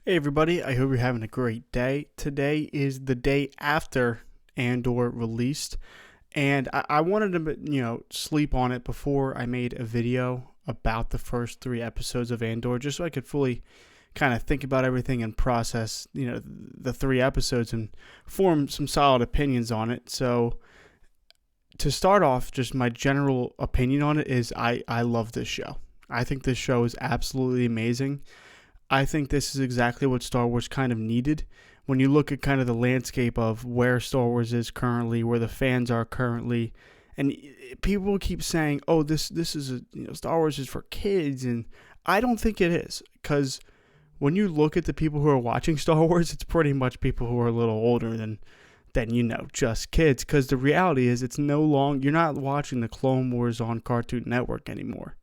Hey everybody, I hope you're having a great day. Today is the day after Andor released, and I wanted to, sleep on it before I made a video about the first three episodes of Andor, just so I could fully kind of think about everything and process, the three episodes and form some solid opinions on it. So to start off, just my general opinion on it is I love this show. I think this show is absolutely amazing. I think this is exactly what Star Wars kind of needed. When you look at kind of the landscape of where Star Wars is currently, where the fans are currently, and people keep saying, "Oh, this is Star Wars is for kids," and I don't think it is, because when you look at the people who are watching Star Wars, it's pretty much people who are a little older than just kids. Because the reality is, it's no longer, you're not watching the Clone Wars on Cartoon Network anymore.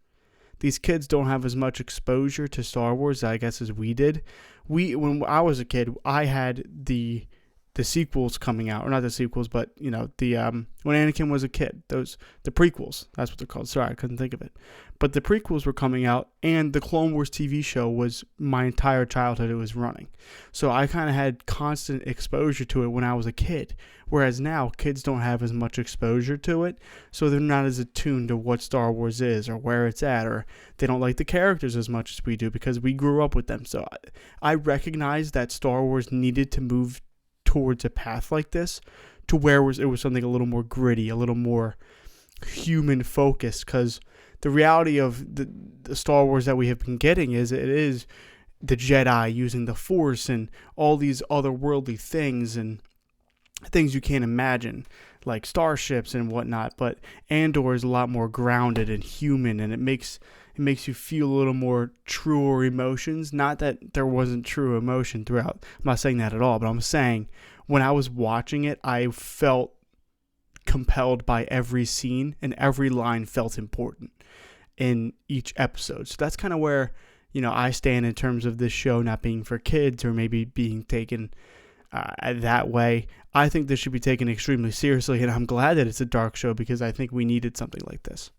These kids don't have as much exposure to Star Wars, I guess, as we did. When I was a kid, I had the sequels coming out, or not the sequels, but the when Anakin was a kid, the prequels. That's what they're called. Sorry, I couldn't think of it. But the prequels were coming out, and the Clone Wars TV show was my entire childhood. It was running, so I kind of had constant exposure to it when I was a kid. Whereas now, kids don't have as much exposure to it, so they're not as attuned to what Star Wars is or where it's at, or they don't like the characters as much as we do because we grew up with them. So I recognize that Star Wars needed to move towards a path like this, to where it was something a little more gritty, a little more human focused, because the reality of the Star Wars that we have been getting is it is the Jedi using the Force and all these otherworldly things and things you can't imagine, like starships and whatnot. But Andor is a lot more grounded and human, and it makes you feel a little more truer emotions. Not that there wasn't true emotion throughout. I'm not saying that at all, but I'm saying when I was watching it, I felt compelled by every scene, and every line felt important in each episode. So that's kind of where, I stand in terms of this show not being for kids or maybe being taken that way. I think this should be taken extremely seriously, and I'm glad that it's a dark show because I think we needed something like this.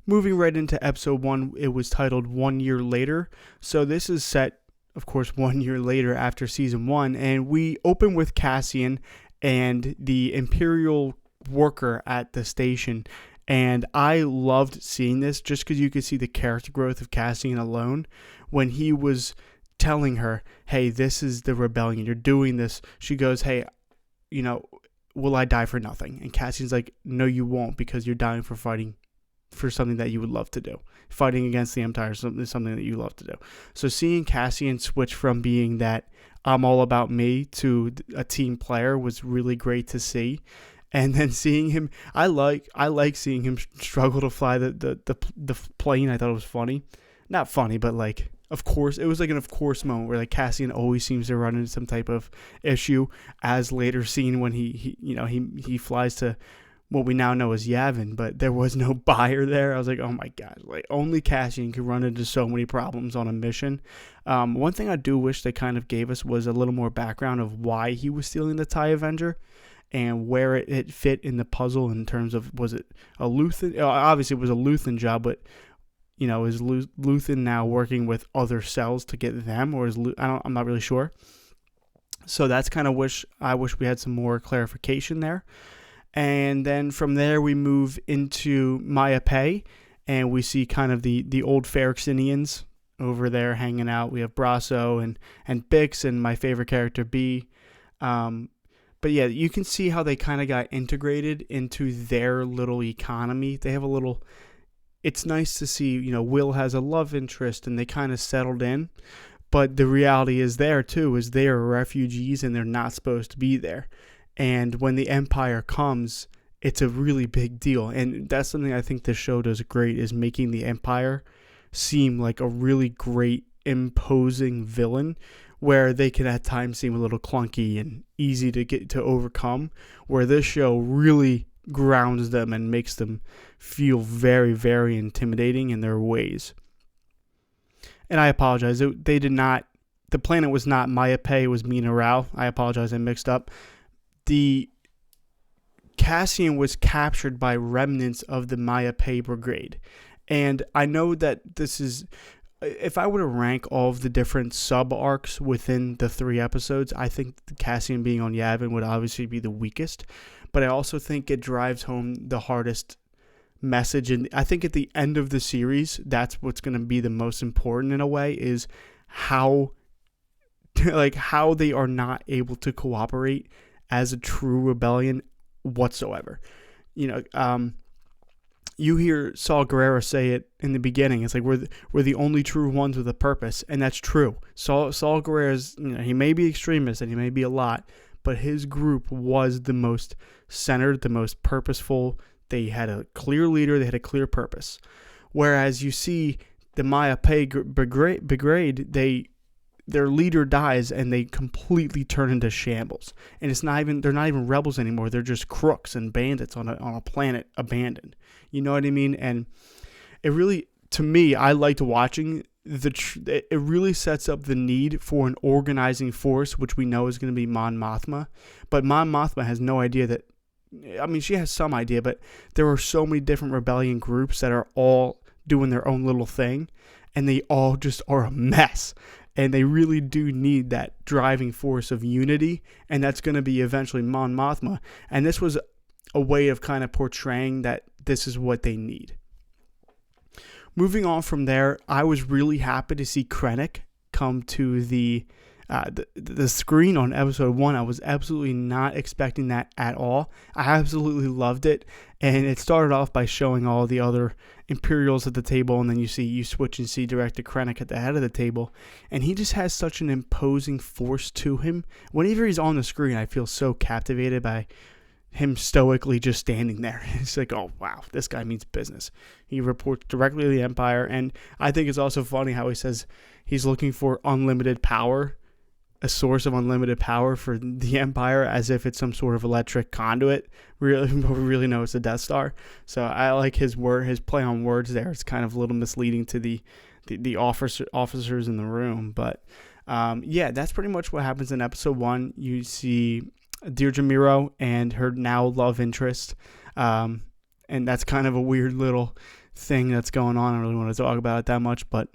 Moving right into episode 1, it was titled 1 Year Later. So this is set, of course, 1 year later after season 1, and we open with Cassian and the Imperial worker at the station. And I loved seeing this just because you could see the character growth of Cassian alone when he was telling her, hey, this is the rebellion, you're doing this. She goes, hey, will I die for nothing? And Cassian's like, no, you won't, because you're dying for fighting for something that you would love to do. Fighting against the Empire is something that you love to do. So seeing Cassian switch from being that I'm all about me to a team player was really great to see. And then seeing him, I like seeing him struggle to fly the plane. I thought it was funny. Not funny, but like, of course, it was like an of course moment where like Cassian always seems to run into some type of issue, as later seen when he flies to what we now know as Yavin, but there was no buyer there. I was like, oh my god, like only Cassian could run into so many problems on a mission. One thing I do wish they kind of gave us was a little more background of why he was stealing the TIE Avenger and where it fit in the puzzle in terms of, was it a Luthen? Obviously it was a Luthen job, but is Luthen now working with other cells to get them, or I'm not really sure. So that's kind of I wish we had some more clarification there. And then from there we move into Maya Pei, and we see kind of the old Phyrexianians over there hanging out. We have Brasso and Bix and my favorite character B. But yeah, you can see how they kind of got integrated into their little economy. They have a little. It's nice to see, Will has a love interest and they kind of settled in. But the reality is they are refugees and they're not supposed to be there. And when the Empire comes, it's a really big deal. And that's something I think this show does great, is making the Empire seem like a really great, imposing villain, where they can at times seem a little clunky and easy to get to overcome, where this show really grounds them and makes them feel very, very intimidating in their ways. And I apologize. The planet was not Maya Pei, it was Mina Rao. I apologize, I mixed up. The Cassian was captured by remnants of the Maya Pei Brigade. And I know that this is if I were to rank all of the different sub arcs within the 3 episodes, I think Cassian being on Yavin would obviously be the weakest, but I also think it drives home the hardest message. And I think at the end of the series, that's what's going to be the most important in a way, is how how they are not able to cooperate as a true rebellion whatsoever. You hear Saul Guerrero say it in the beginning. It's like we're the only true ones with a purpose, and that's true. Saul Guerrero's, he may be extremist and he may be a lot, but his group was the most centered, the most purposeful. They had a clear leader. They had a clear purpose. Whereas you see the Maya Pei Brigade, their leader dies and they completely turn into shambles. And they're not even rebels anymore. They're just crooks and bandits on a planet abandoned. You know what I mean? And it really, to me, I liked watching it really sets up the need for an organizing force, which we know is going to be Mon Mothma. But Mon Mothma has no idea that, she has some idea, but there are so many different rebellion groups that are all doing their own little thing, and they all just are a mess. And they really do need that driving force of unity, and that's going to be eventually Mon Mothma. And this was a way of kind of portraying that this is what they need. Moving on from there, I was really happy to see Krennic come to the screen on episode 1. I was absolutely not expecting that at all. I absolutely loved it. And it started off by showing all the other Imperials at the table, and then you switch and see Director Krennic at the head of the table, and he just has such an imposing force to him. Whenever he's on the screen, I feel so captivated by him stoically just standing there. It's like, oh wow, this guy means business. He reports directly to the Empire, and I think it's also funny how he says he's looking for unlimited power, a source of unlimited power for the Empire, as if it's some sort of electric conduit. Really, we really know it's a Death Star. So I like his play on words there. It's kind of a little misleading to the officers in the room. But that's pretty much what happens in episode 1. You see Deirdre Miro and her now love interest. And that's kind of a weird little thing that's going on. I don't really want to talk about it that much. But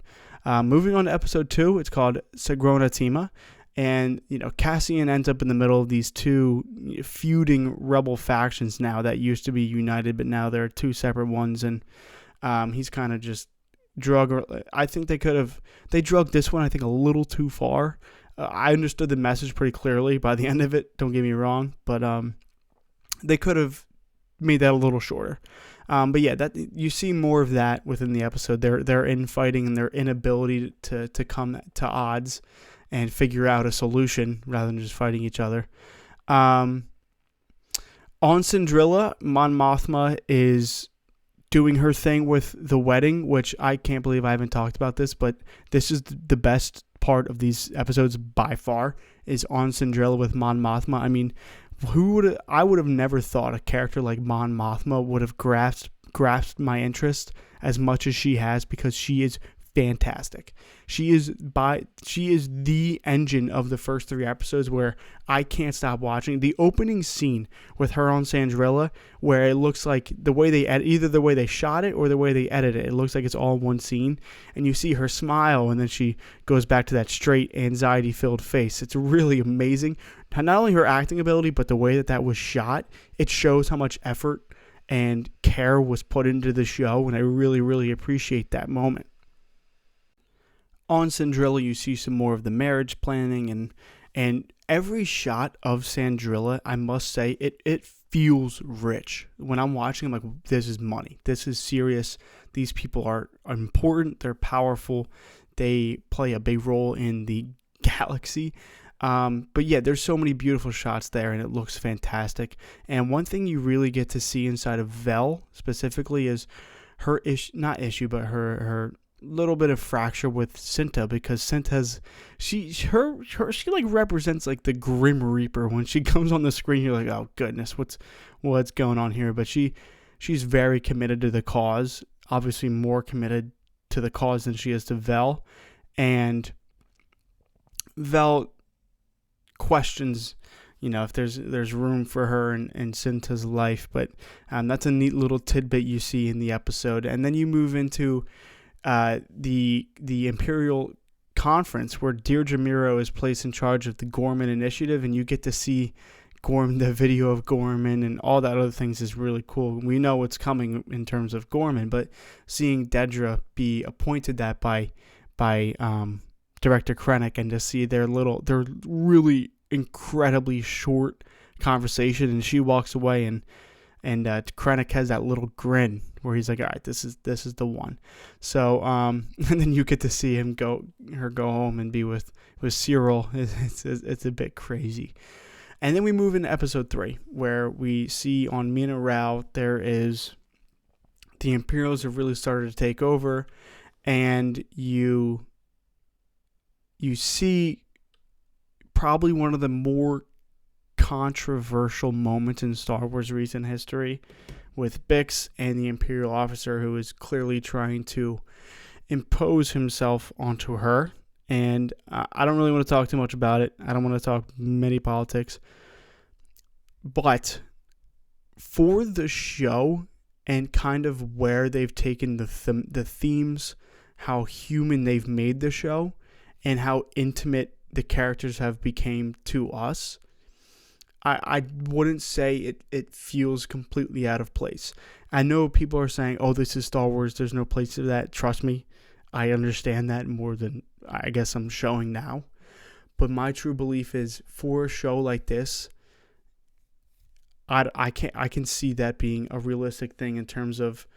moving on to episode 2, it's called Sagrona Tima. And, Cassian ends up in the middle of these two feuding rebel factions now that used to be united, but now they're two separate ones. And he's kind of just I think they drugged this one, I think, a little too far. I understood the message pretty clearly by the end of it, don't get me wrong, but they could have made that a little shorter. But yeah, that you see more of that within the episode. Their infighting and their inability to come to odds and figure out a solution rather than just fighting each other. On Syndralla, Mon Mothma is doing her thing with the wedding, which I can't believe I haven't talked about this, but this is the best part of these episodes by far, is on Syndralla with Mon Mothma. I mean, I would have never thought a character like Mon Mothma would have grasped my interest as much as she has, because she is fantastic. She is the engine of the first 3 episodes, where I can't stop watching. The opening scene with her on Syndralla, where it looks like either the way they shot it or the way they edited it, it looks like it's all one scene, and you see her smile, and then she goes back to that straight, anxiety-filled face. It's really amazing. Not only her acting ability, but the way that was shot. It shows how much effort and care was put into the show, and I really, really appreciate that moment. On Syndralla, you see some more of the marriage planning, and every shot of Syndralla, I must say, it feels rich. When I'm watching, I'm like, this is money. This is serious. These people are important. They're powerful. They play a big role in the galaxy. But yeah, there's so many beautiful shots there, and it looks fantastic. And one thing you really get to see inside of Vel specifically is her her little bit of fracture with Cinta, because Cinta's she like represents like the Grim Reaper. When she comes on the screen, you're like, oh goodness, what's going on here? But she's very committed to the cause, obviously more committed to the cause than she is to Vel, and Vel questions if there's room for her in Cinta's life. But that's a neat little tidbit you see in the episode. And then you move into the Imperial conference where Deirdre Miro is placed in charge of the Gorman Initiative, and you get to see Gorman, the video of Gorman and all that other things is really cool. We know what's coming in terms of Gorman, but seeing Dedra be appointed that by Director Krennic, and to see their really incredibly short conversation, and she walks away, and Krennic has that little grin where he's like, all right, this is the one. So and then you get to see him go home and be with Cyril. It's a bit crazy. And then we move into episode 3, where we see on Mina Rao the Imperials have really started to take over, and you see probably one of the more controversial moments in Star Wars recent history, with Bix and the Imperial officer who is clearly trying to impose himself onto her. And I don't really want to talk too much about it. I don't want to talk many politics. But for the show and kind of where they've taken the themes, how human they've made the show, and how intimate the characters have become to us, I wouldn't say it feels completely out of place. I know people are saying, oh, this is Star Wars, there's no place for that. Trust me, I understand that more than I guess I'm showing now. But my true belief is, for a show like this, I can see that being a realistic thing in terms of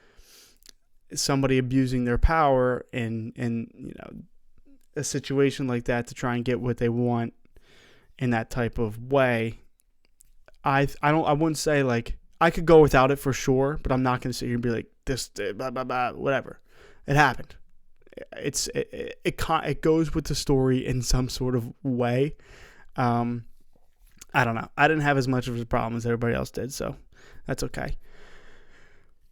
somebody abusing their power in a situation like that to try and get what they want in that type of way. I wouldn't say, like, I could go without it for sure, but I'm not going to sit here and be like, this blah blah blah, whatever. It happened. It goes with the story in some sort of way. I don't know. I didn't have as much of a problem as everybody else did, so that's okay.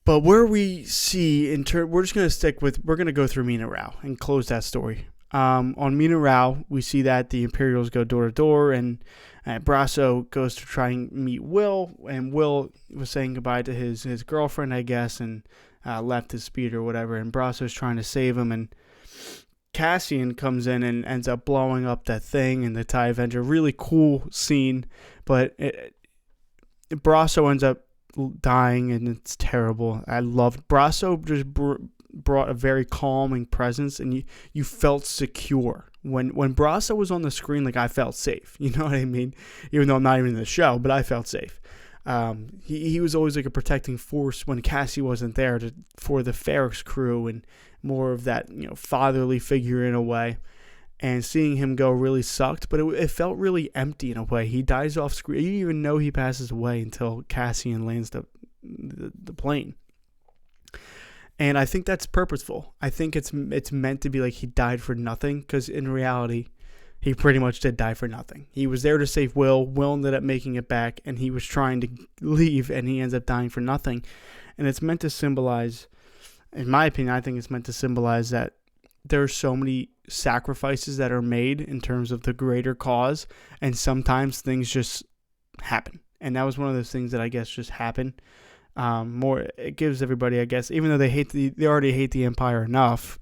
But where we see we're just going to we're going to go through Mina Rao and close that story. On Mina Rao, we see that the Imperials go door to door, and Brasso goes to try and meet Will, and Will was saying goodbye to his girlfriend, I guess, and left his speed or whatever, and Brasso's trying to save him, and Cassian comes in and ends up blowing up that thing in the TIE Avenger. Really cool scene, but Brasso ends up dying, and it's terrible. I loved Brasso. Just brought a very calming presence, and you felt secure when Brasso was on the screen. Like, I felt safe. You know what I mean? Even though I'm not even in the show, but I felt safe. He was always like a protecting force when Cassie wasn't there for the Ferrex crew, and more of that, fatherly figure in a way. And seeing him go really sucked, but it felt really empty in a way. He dies off screen. You didn't even know he passes away until Cassian lands the plane. And I think that's purposeful. I think it's meant to be like he died for nothing, because in reality, he pretty much did die for nothing. He was there to save Will. Will ended up making it back, and he was trying to leave, and he ends up dying for nothing. And it's meant to symbolize, in my opinion, I think it's meant to symbolize that there are so many sacrifices that are made in terms of the greater cause, and sometimes things just happen. And that was one of those things that I guess just happened. It gives everybody, I guess, even though they already hate the Empire enough.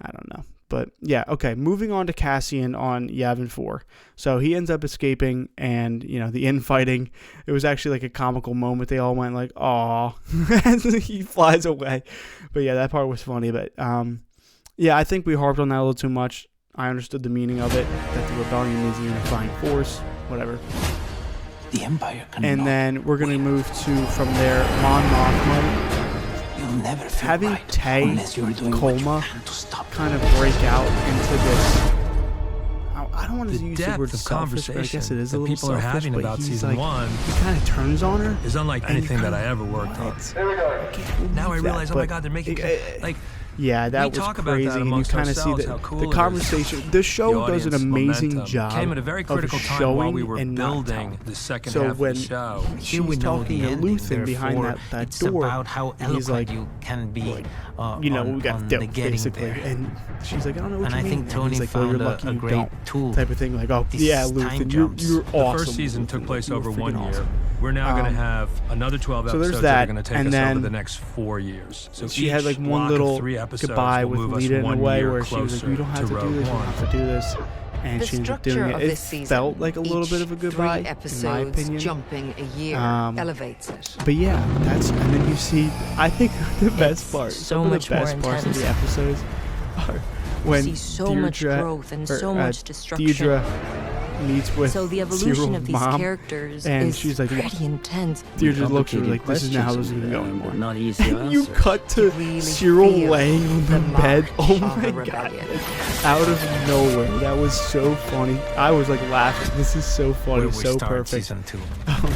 I don't know. But yeah, okay, moving on to Cassian on Yavin 4. So he ends up escaping, and, the infighting, it was actually like a comical moment. They all went like, aw, and he flies away. But yeah, that part was funny. But yeah, I think we harped on that a little too much. I understood the meaning of it, that the rebellion is a unifying force, whatever. The Empire can. And then we're going to move from there, Mon Mothma. You'll never feel having right Tay unless you're doing Colma kind of break out into this. I don't want to use the word selfish, but I guess it is a little people are selfish. having But about he's season like, one he kind of turns on her. is unlike anything that I ever worked on. Now I realize, oh my God, they're making yeah, that was crazy, and you kind of see the conversation. The show does an amazing job came at a very critical of time showing while we were and not building telling. the second So half of when the show. she's talking to Luthen behind that it's door, about how and he's like, you can be, what we got to do, basically. There. And she's like, I don't know what And you I mean. think Tony and he's like, well, found you're lucky a you great don't, tool. type of thing. Like, oh, These yeah, time Luthen, jumps. you're The awesome. first season took place You're over freaking 1 year. awesome. we're now going to have another 12 so there's episodes that, are going to take and us then over the next 4 years. So she had like each one block of little 3 episodes goodbye will with move us Lita in a 1 way year where she was like, closer "You don't have to do Rogue this. You don't One. have to do this." And The she ended up structure doing of it. this It season, felt like a little bit of a each goodbye, 3 in my episodes opinion. jumping a year elevates it. But yeah, and then you see, I think the best It's part, so some of much the best more parts of the intense. episodes are when see so much Deirdre, growth and or, so much destruction. Deirdre meets with So the evolution Cyril's of these mom, characters and is she's like, pretty intense. Deirdre looks at her like, this is not how this is going to go anymore. Not easy to You answer. cut to really Cyril feel laying on the the bed. march Oh of my a god. rebellion. Out of nowhere. That was so funny. I was like laughing. This is so funny, Where we so start perfect. season 2.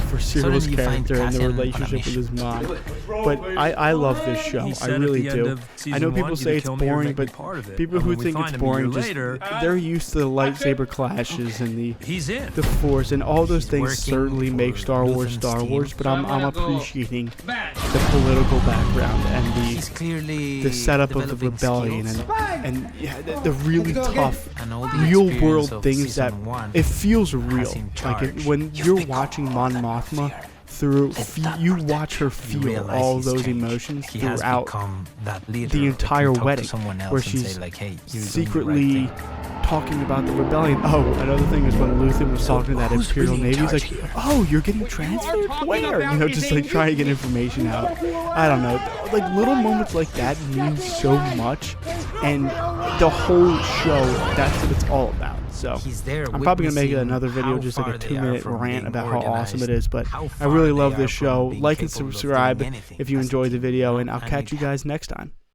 For Cyril's Suddenly you find character and the Cassian on a relationship with his mission. mom. But I love this show. He I said at really the end do. of I season know 1, people either say it's kill me or boring, make me but part of it. people And who when we think find it's him a year boring just later, they're used to the lightsaber clashes and he's in. the Force and all those things working certainly make for Star Wars Luthen's Star team. Wars, but I'm appreciating the political background and He's clearly the setup of the developing rebellion skills. and yeah, the really tough And all the real experience world of things that season 1 it feels real. has him Like charged. when You've you're become watching all Mon that Mothma fear. through, Let that you protect watch her you. feel Realize all he's those changed. emotions He has throughout become that leader the that entire can talk to wedding, someone else where and she's say, like, hey, you're doing the right secretly thing. talking about the rebellion. Oh, another thing is when Luthen was talking to that who's Imperial really in Navy, he's like, charge here? "Oh, you're getting transferred? Where?" You know, just like trying to get information out. I don't know. Like little moments like that mean so much, and the whole show, that's what it's all about. So He's there I'm probably gonna make witnessing another video, how just like a far they are 2-minute from rant being about how awesome it organized, is. But how I far really they love are this from show. being Like and capable of doing subscribe anything if you as a enjoyed the team. video, and I'll And catch it you guys next time.